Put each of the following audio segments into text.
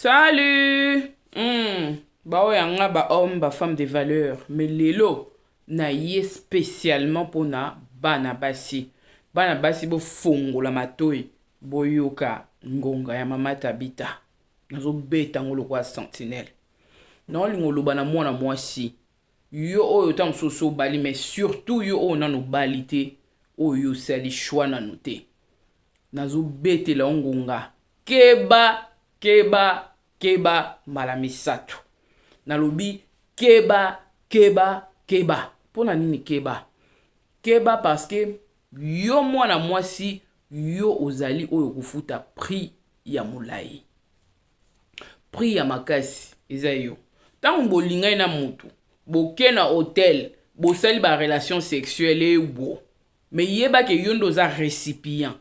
Salut! Bah ouais, on a ba homme, ba femme de valeur. Mais lelo, na ye spécialement pour na bana basi. Bana basi bo fongo la matoi. Bo yoka ngonga ya mama tabita. Nazo beta ngolo kwa sentinelle. Non lingolo bana mwana mwasi. Yo oyo tam soso bali, mais surtout yo oyo nano balite. Oyo sali choix nano te. Nazo bete la ngonga. Keba malamisato. Nalobi keba. Pona nini keba? Keba parce que yo mwana mwasi yo ozali oyo kufuta prix ya mulai. Prix ya makasi eza yo. Tango bolingai na mutu, boke na hotel, bosali ba relation sexuelle bo. Mais yeba ke yondo za récipient.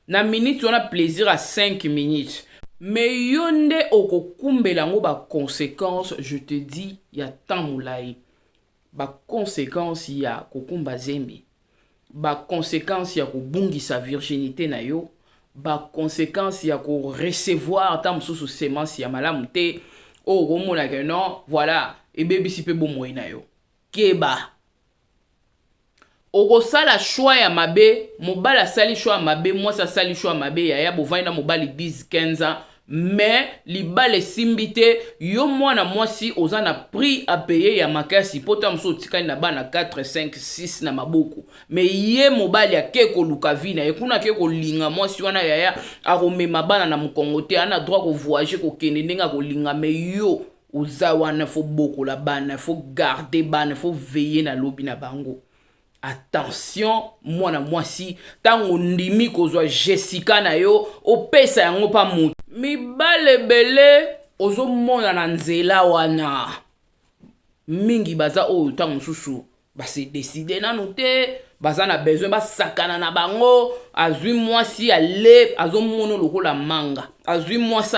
Na minute on a plaisir à 5 minutes. Mais yonde okokumbela ngo ba conséquences, je te dis, ya tant moulai. Ba conséquences ya kokumba zembi. Ba conséquences ya kobungi sa virginité na yo. Ba conséquences ya ko recevoir tant sous semence ya malamu te. Oh romona que non, voilà, et baby si pe bon moina yo. Keba. Oko sala choix ya mabe, mobala sali choix mabe, moi ça sali choix mabe ya bovina mobali 10 15 ans. Mais li bale simbite yo mwana mwasi ozana prix à payer ya makasi pota mso tikani na bana 4 5 6 na maboku. Mais ye mobali ya keko lukavina ekuna keko linga mwasi wana yaya aromema bana na mukongote ana droit ko voyager ko kende ndenga ko linga. Mais yo oza wana fo boko la bana, fo garder bana, fo veiller na lobi na bango. Attention, mwana mwasi tango ndimi kozwa Jessica na yo opesa yango pa mutu. Mibale bele ozo mona na nzela wana. Mingi baza oyo tango susu basi décider nanu te, baza na besoin basakana na bango, azui mwasi ale, azo mono lokola manga. Azui mwasi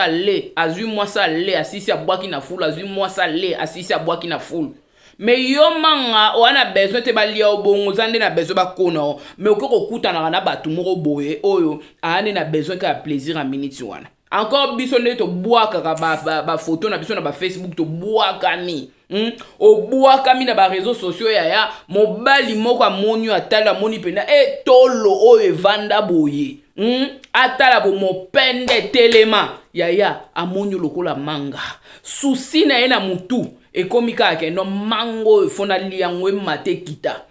ale, asisi abwaki na fulu, azui mwasi ale, asisi abwaki na fulu. Mais yo manga wana besoin te balia obongo zande na besoin bakona. Mais okoko kutana na batu moko boye oyo ane na besoin ka plaisir en minute wana. Encore biso nde to boaka ba photo na biso na ba Facebook to boaka ni. O boaka mi na ba réseaux sociaux ya mobali moko amoni atala moni pena tolo oyo vanda boye. Atala bo mopende telema ya amoni lokola manga. Susi na ena mutu ekomika ke no mango fona liangwe mate kita.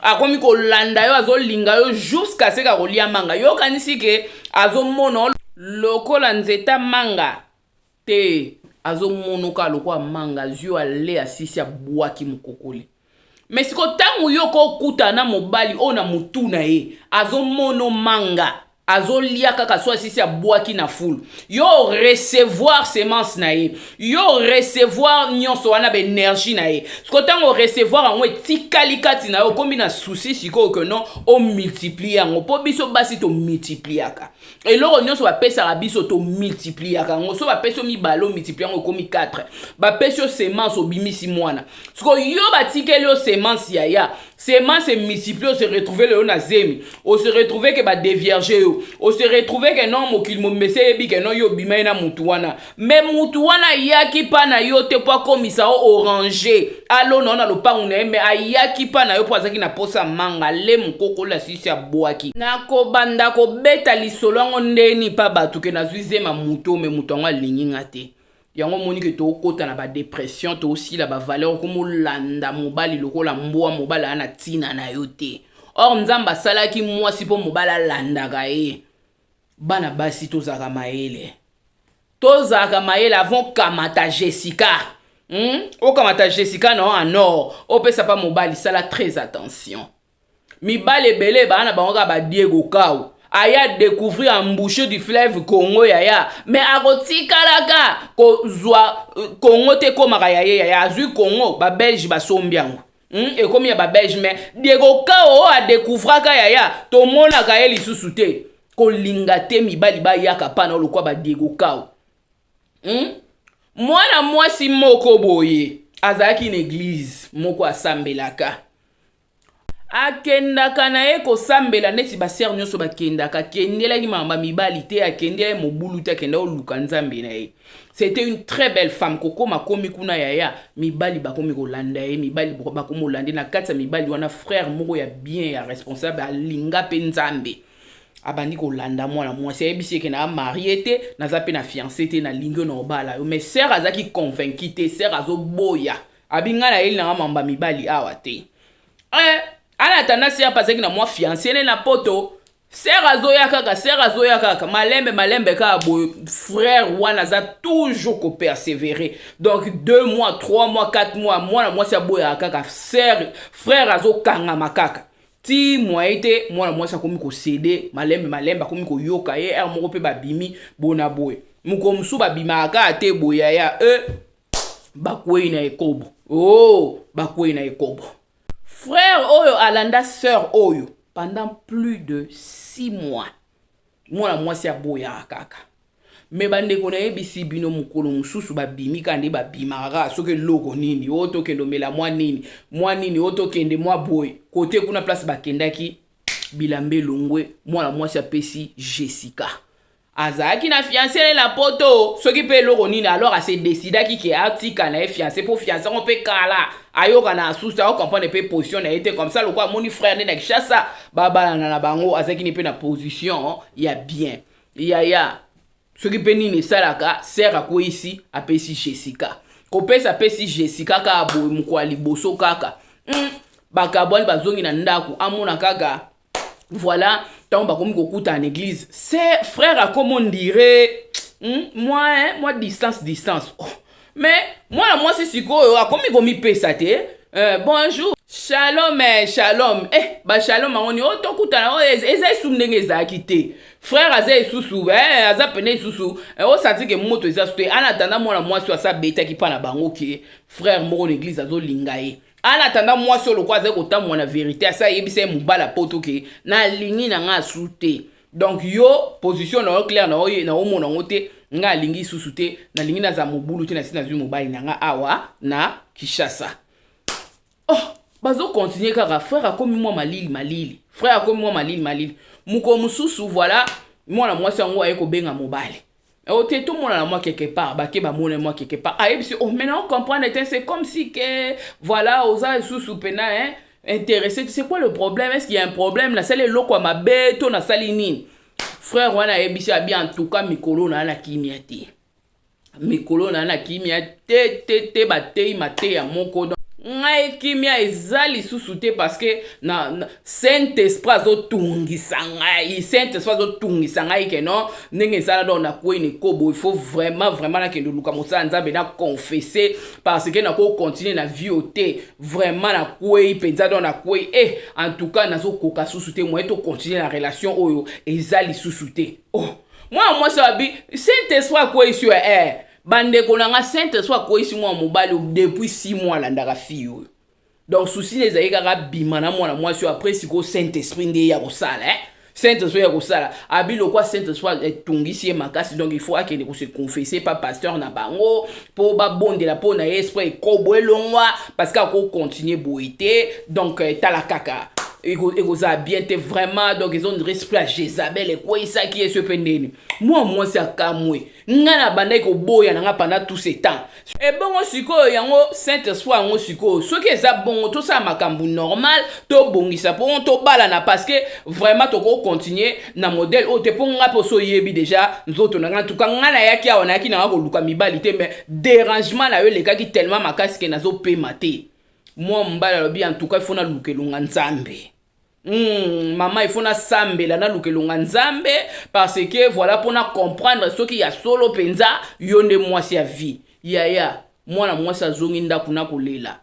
Akomi ko landa yo azolinga yo jusqu'à ce ka kolia manga. Yo kanisi ke azomono lokola nzeta manga te azomono ka lokola manga zio ale asisi abwaki mukokoli. Mais siko tangu yo ko kutana mobali ona mutu na ye azomono manga azolia kaka so asisi abwaki na fulu. Yo recevoir semence na ye. Yo recevoir nyonso wana be énergie na ye. Siko tango recevoir ango etikali kati na yo komi na souci siko que non o multiplier ango po biso basi to multipliaka. Et loro nyonso ba pesa biso to multipliaka. Ngo so ba peso mi balo multiplier ango komi 4. Ba peso semence obimisi mwana. Siko yo batikeli yo semence ya semence se multiplier, on se retrouver le nazemi. On se retrouver que ba dévierger yo. On se retrouver que non mokil mo mese bi que non yo bima na mutuwana. Mais mutuwana yaki pa na yo te po komisa orange. Allo non na lo pa une mais ayaki pa na yo po azaki na posa manga le mukoko la sisi ya boaki. Na ko banda ko beta lisolo ngo ndeni pa batu ke na zuizema muto me mutonga linginga te. Yango moni ke to kota na ba dépression to aussi la ba valeur komo landa mobali lokola mboa mobala ana tina na yote. Or nzamba salaki mwasi po mobala landa ga ye. Bana basi to zaka maele. To zaka maele avant kamata Jessica. O kamata Jessica non en or. O pesa pa mobali sala très attention. Mi bale bele ba na bango ba Diego Kao. Aya découvrir embouchure du fleuve Congo yaya. Mais agotika laka ko zwa Congo te komaka yaya azui Congo ba Belge ba sombiango. Et comme ya ba Belge mais Diego Kao a découvrir ka yaya to mona ka ye lisusu te ko linga te mibali ba yaka pana lokwa ba Diego Kao. Mwana mwasi moko boye azaki na église moko asambelaka. akendaka na ye kosambela neti basere nyonso bakendaka akendelaki mamba mibali te akendela mobulu te akenda oluka nzambe na ye. C'était une très belle femme. Kokoma komi kuna yaya mibali bakomi kolanda ye mibali bakomi olande na kati ya mibali wana frère moko ya bien ya responsable alinga pe nzambe abandi kolanda mwana mwasi ayebisi eke na marié te naza pe na fiancé te na lingo na obala yo mais sœur azaki convaincu te sœur azoboya abinga na ye na mamba mibali awa te ana tendance ya paseki na mwa fiancé ne na poto sœur azoya kaka malembe ka boy frère wana za toujours ko persévérer donc 2 mois 3 mois 4 mois mwana mwasi aboya kaka sœur frère azokanga makaka ti moite mwana mwasi akomi ko céder malembe akomi ko yoka ye moko pe babimi bona boy muko musu babima aka te boya ya bakwei na ekobo bakwei na ekobo frère oyo alanda sœur oyo pendant plus de 6 mois. Mwana mwasi aboya kaka. Me bandeko na yebisi bino mukolo mususu babimi kandi babimara soke loko nini oto kendo mela mwa nini oto kende mwa boy kote kuna place bakendaki bilambe longwe mwana mwasi apesi Jessica. Azaki na fiancé la poto soki pe loko nini alors a se décida ki ke atika na fiancé pour fiancé on peut kala ayoka na asusa o comprendre pe position na été comme ça le quoi mon frère ne na kishasa baba na bango azaki ni pe na position ya bien ya soki pe nini salaka sera ko ici apesi Jessica ko pesa pesi Jessica ka boy mukwa liboso kaka bakabwani bazongi na ndaku amona kaka voilà tant bakomi kokuta en église c'est frère comme on dirait moi distance mais moi c'est sikoyo akomi komi pesa te bonjour shalom shalom on otokuta na eza sumndenge za kite frère aza susu aza pene susu o senti que moto eza susu en attendant moi so asa beta ki pa na bango ke frère moko l'église azo lingaye en attendant moi sur le quoi ko ta mona vérité ça yebise mubala poto ke na lingi na nga sute donc yo position na clair na o mona ngote nga lingi susute na lingi na za mobulu te na sina zu mobali na nga awa na Kishasa bazo continuer kaka frère akomi moi malili frère akomi moi malili muko mususu voilà moi mwasi yango ayeko benga mobali ote tout monde na moi quelque part bake ba mona moi quelque part ayebisi maintenant on comprend c'est comme si que voilà oza susu pena intéressé c'est quoi le problème est-ce qu'il y a un problème la salle loko ma beto na salinine frère wana ayebisi bien en tout cas mikolo na kimia te mikolo na kimia te batei mate ya moko ngai kimia ezali susute parce que na Saint-Esprit azotungisa ngai ke non ndenge ezala donc na kwene kobo il faut vraiment na kendo luka mosala nzambe na confesser parce que na ko continuer na vie ote vraiment na kwei penza donc na kwei en tout cas nazo koka susute moi to continuer la relation oyo ezali susute moi ça bi Saint-Esprit kwei sur bande konanga Saint-Esprit ko isi mwa mobali depuis 6 mois landaka fille donc souci les ayika bimana mwana mwasi après siko Saint-Esprit nde ya kosala Saint-Esprit ya kosala abilo kwa Saint-Esprit tungisi makasi donc il faut akende ko se confesser pas pasteur na bango pour ba bondela po na esprit ko boelongwa parce que ko continuer boité donc tala kaka egoza bien te vraiment donc ils ont de respect à Jézabel et quoi ça qui est ce pendeni moi c'est akamwe ngana banda ko boya nga pendant tout ce temps et bon siko yango Saint-Esprit ngo siko ce qui est bon tout ça makambu normal to bongisa pour to bala na parce que vraiment to ko continuer na modèle o te ponga poso yebi déjà nzoto na tout ka ngana yaki awana yaki na ko luka mibalité mais dérangement na yo le kaki tellement makasi ke nazo pe maté moi mbala lobi en tout cas il faut na lukelunga nzambe maman il faut na sambela na lukelunga nzambe parce que voilà pour na comprendre ce qui ya solo penza yonde mwasi ya vie yaya mwana mwasi azongi ndaku na kolela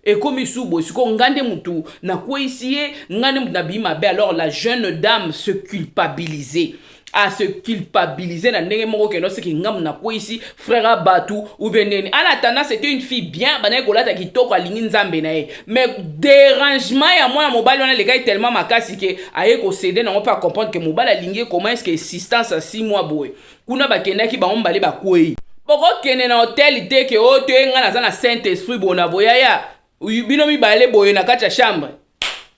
et comme isubo siko ngande mutu na kwa ici ngande mutu na bima be alors la jeune dame se culpabiliser à se culpabiliser na ndenge moko ke no se ki ngam na kwa ici frère Batu ou beneni en attendant c'était une fille bien bana ko lata kitoko alingi nzambe na ye mais dérangement ya mwana mobali wana le gars tellement makasi ke aye ko céder na on pas comprendre que mobali alingi comment est-ce que existence à 6 mois boy kuna bakendaki ba ombale ba kwei boko kene na hotel te ke oto nga na Saint-Esprit bona boya ya bino mi bale boye na kati ya chambre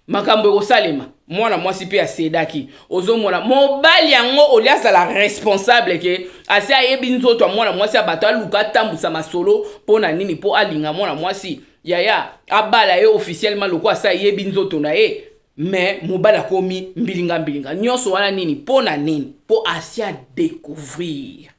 makambo ekosalema mwana mwasi pe asedaki ozomona mobali yango oliasa la responsable ke asi ayebi nzoto mwana mwasi abato aluka tambusa masolo pona nini po alinga mwana mwasi yaya abala ye officiellement loko asa ayebi nzoto na ye mais mobali akomi mbilinga nyonso wana nini pona nini po asi a découvrir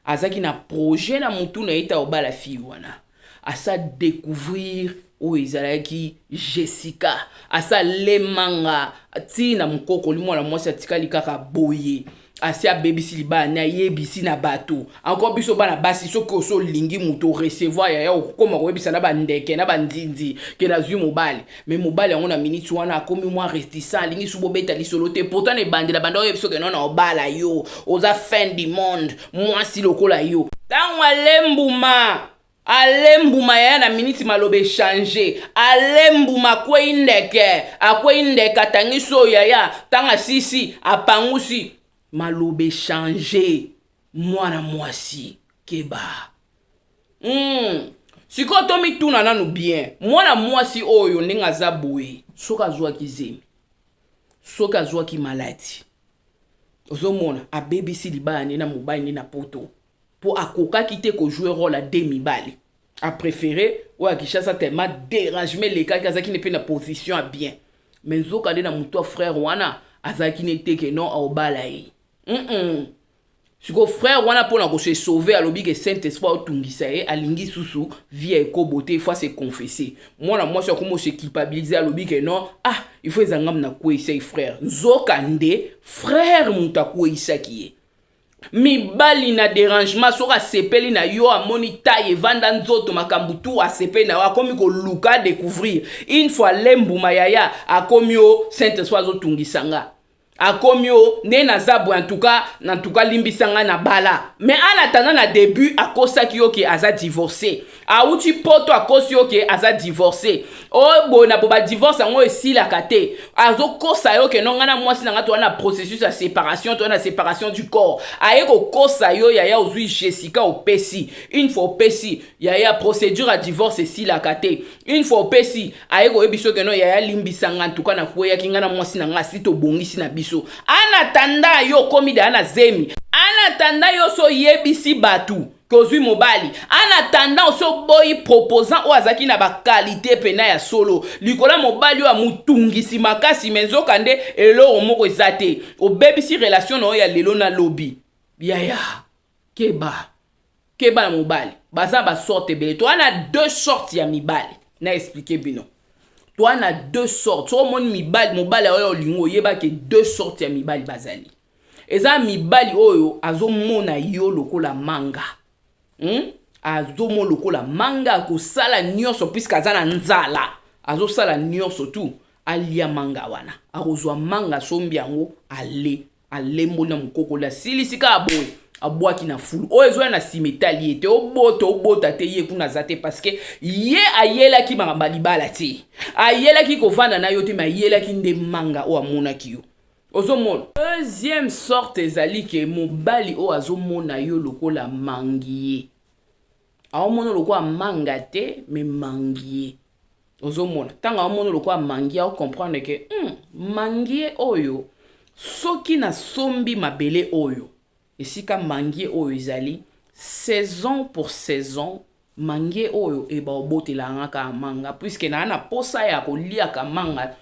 azaki na projet na mutu na ita obala fi wana asa découvrir o ezalaki Jessica asa lemanga tina mukoko limwana mwasi atikali kaka boye asi abebisi libana yebisi na bato encore biso bana basi soki oso lingi muto recevoir ya okoma koyebisa na bandeke na bandinzi ke na zwi mobali mais mobali yango na minute wana akomi mwa réticent lingi subo beta lisolo te pourtant ne bandela banda oyebiso ke nona obala yo oza fin du monde mwasi lokola yo tango alembuma ya na minute malobe changer alembuma kwindeke tangiso ya tanga sisi apangusi malobe changer mwana mwasi keba siko tomi tuna nanu bien mwana mwasi oyo ndenge za boye soka azwaki zemi soka azwaki maladi ozomona abebisi libani na mobali na poto po akokaki te ko jouer rôle à demi-balle a préféré ou a Kishasa tellement dérangement les cas kazaki ne pe na position à bien mais zoka de na muto frère wana azaki ne te ke non a obala yi siko frère wana pona ko se sauver alobi ke Saint-Esprit otungisa ye alingi susu vie ko beauté fois se confesser moi so comment se culpabiliser alobi ke non il faut ezangam na ko ise frère zoka nde frère mutaku isaki mibali na dérangement soka sepeli na yo amoni taille vanda nzoto makambutu asepeli na akomi ko luka découvrir une fois lembuma yaya akomi o Saint-Esprit azotungisanga akomi o ne na zabo en tout cas limbisanga na bala mais en attendant na début akosaki yo ke aza divorcé auti poto akosi yo ke aza divorcé o bona bo ba divorce ngo esila kate azokosa yo ke nonga na mwasi nanga to na processus ya séparation to na séparation du corps aye ko kosa yo yaya ozui Jessica opesi une fois opesi yaya procédure à divorce esila kate une fois opesi aye ko ebiso ke no yaya limbisanga en tout cas na kuya kinga na mwasi nanga sito bongisi na biso anatanda yo komi da na zemi anatanda yo so yebisi batu kozui mobali anatanda so boy proposant o azaki na ba qualité pena ya solo likola mobali wa mutungisi makasi menzo kande elo moko ezate obebisi relation no ya lelo na lobby yaya keba na mobali baza ba sorte bele to ana deux sortes ya mibali na expliquer bino toi na deux sortes so mon mobali oyo lingo yeba ke deux sortes ya mibali bazali eza mibali oyo azomona yo lokola manga azomona lokola manga ko sala nyonso puisque azana nzala azosala nyonso tu alia manga wana akozwa manga sombi yango alembo na mukoko la silisika aboy abwaki na fulu oyo na simetali ete obota te ye kuna zate parce que ye ayela ki mangamba libala te ayela ki kovanda na yo te ma ayela ki nde manga o amona ki yo ozomona deuxième sorte ezali ke mobali o azomona yo lokola mangier aomona lokola manga te mais mangier ozomona tanga aomona lokola mangier o comprendre ke mangier oyo soki na sombi mabele oyo esika mangier oyo ezali saison pour saison mangier oyo eba obotela ngaka manga puisque na posa ya kolia ka manga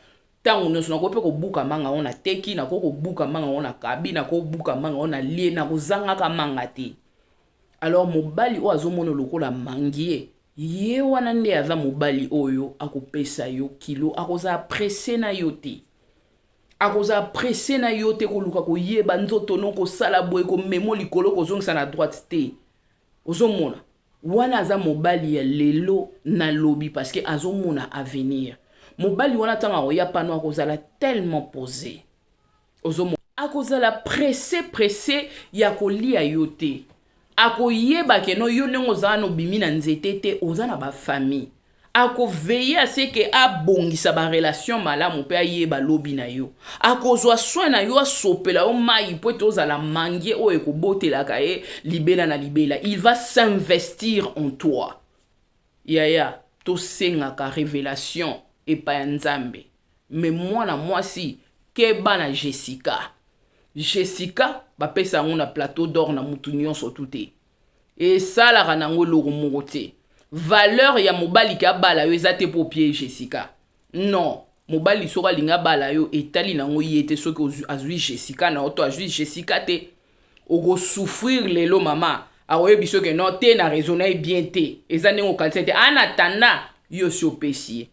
tango nyonso na kope ko buka manga ona teki na ko buka manga ona kabi na ko buka manga ona lie na kozanga ka manga te alors mobali o azomona lokola mangier ye wana nde aza mobali oyo akopesa yo kilo akoza pressé na yo te akoza pressé na yo te koluka ko yeba nzoto non ko sala boye ko memo likolo ko zongisa na droite te ozomona wana aza mobali ya lelo na lobby parce que azomona avenir mobali wana tanga oya pano akozala tellement posé ozomona akozala pressé ya kolia yo te akoyeba ke no yo nengo za no bimina nzete te ozana ba famille ako veiller à ce que abongisa ba relation malamu pe ayeba lobi na yo akozwa soin na yo asopela o mai po tozala mangie o ekobotela kae libela na libela il va s'investir en toi yaya to senga ka révélation et pa nzambe mais mwana mwasi keba na Jessica bapesa yango na plateau d'or na mutu nyonso tute esalaka nango eloko moko te. Valeur ya mobali ka bala yo eza te po pied Jessica, non. Mobali soka linga bala yo etali nango yete soki azwi Jessica na oto azwi Jessica te oko souffrir lelo mama akoyebi soki non te na raisonner bien te eza ndenge okanisa te en attendant yo si opesi